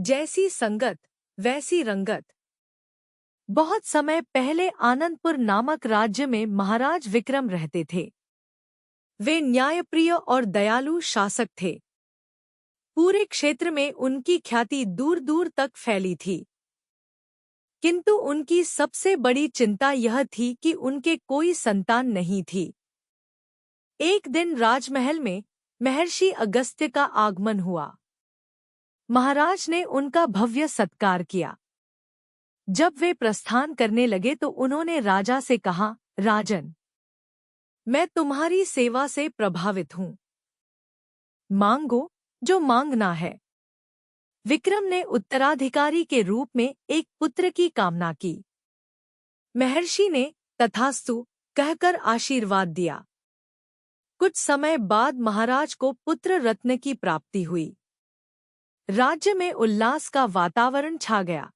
जैसी संगत वैसी रंगत। बहुत समय पहले आनंदपुर नामक राज्य में महाराज विक्रम रहते थे। वे न्यायप्रिय और दयालु शासक थे। पूरे क्षेत्र में उनकी ख्याति दूर दूर तक फैली थी। किंतु उनकी सबसे बड़ी चिंता यह थी कि उनके कोई संतान नहीं थी। एक दिन राजमहल में महर्षि अगस्त्य का आगमन हुआ। महाराज ने उनका भव्य सत्कार किया। जब वे प्रस्थान करने लगे तो उन्होंने राजा से कहा, राजन, मैं तुम्हारी सेवा से प्रभावित हूँ। मांगो जो मांगना है। विक्रम ने उत्तराधिकारी के रूप में एक पुत्र की कामना की। महर्षि ने तथास्तु कहकर आशीर्वाद दिया। कुछ समय बाद महाराज को पुत्र रत्न की प्राप्ति हुई। राज्य में उल्लास का वातावरण छा गया।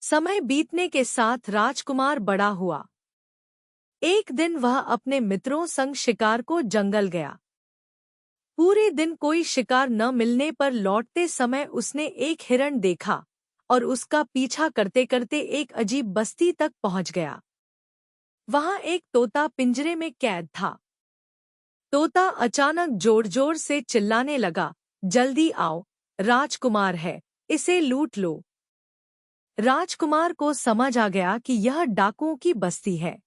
समय बीतने के साथ राजकुमार बड़ा हुआ। एक दिन वह अपने मित्रों संग शिकार को जंगल गया। पूरे दिन कोई शिकार न मिलने पर लौटते समय उसने एक हिरण देखा और उसका पीछा करते करते एक अजीब बस्ती तक पहुंच गया। वहां एक तोता पिंजरे में कैद था। तोता अचानक जोर जोर से चिल्लाने लगा, जल्दी आओ, राजकुमार है, इसे लूट लो। राजकुमार को समझ आ गया कि यह डाकुओं की बस्ती है।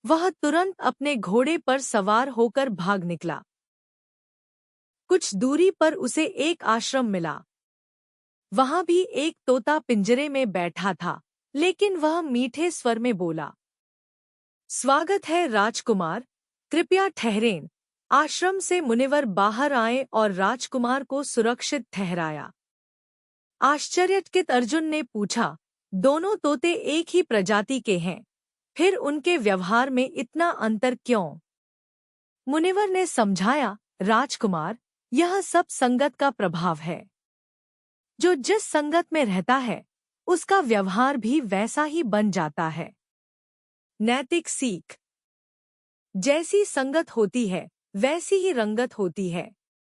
वह तुरंत अपने घोड़े पर सवार होकर भाग निकला। कुछ दूरी पर उसे एक आश्रम मिला। वहां भी एक तोता पिंजरे में बैठा था, लेकिन वह मीठे स्वर में बोला, स्वागत है राजकुमार, कृपया ठहरें। आश्रम से मुनिवर बाहर आए और राजकुमार को सुरक्षित ठहराया। आश्चर्यचकित अर्जुन ने पूछा, दोनों तोते एक ही प्रजाति के हैं, फिर उनके व्यवहार में इतना अंतर क्यों? मुनिवर ने समझाया, राजकुमार, यह सब संगत का प्रभाव है। जो जिस संगत में रहता है, उसका व्यवहार भी वैसा ही बन जाता है। नैतिक सीख। जैसी संगत होती है, वैसी ही रंगत होती है।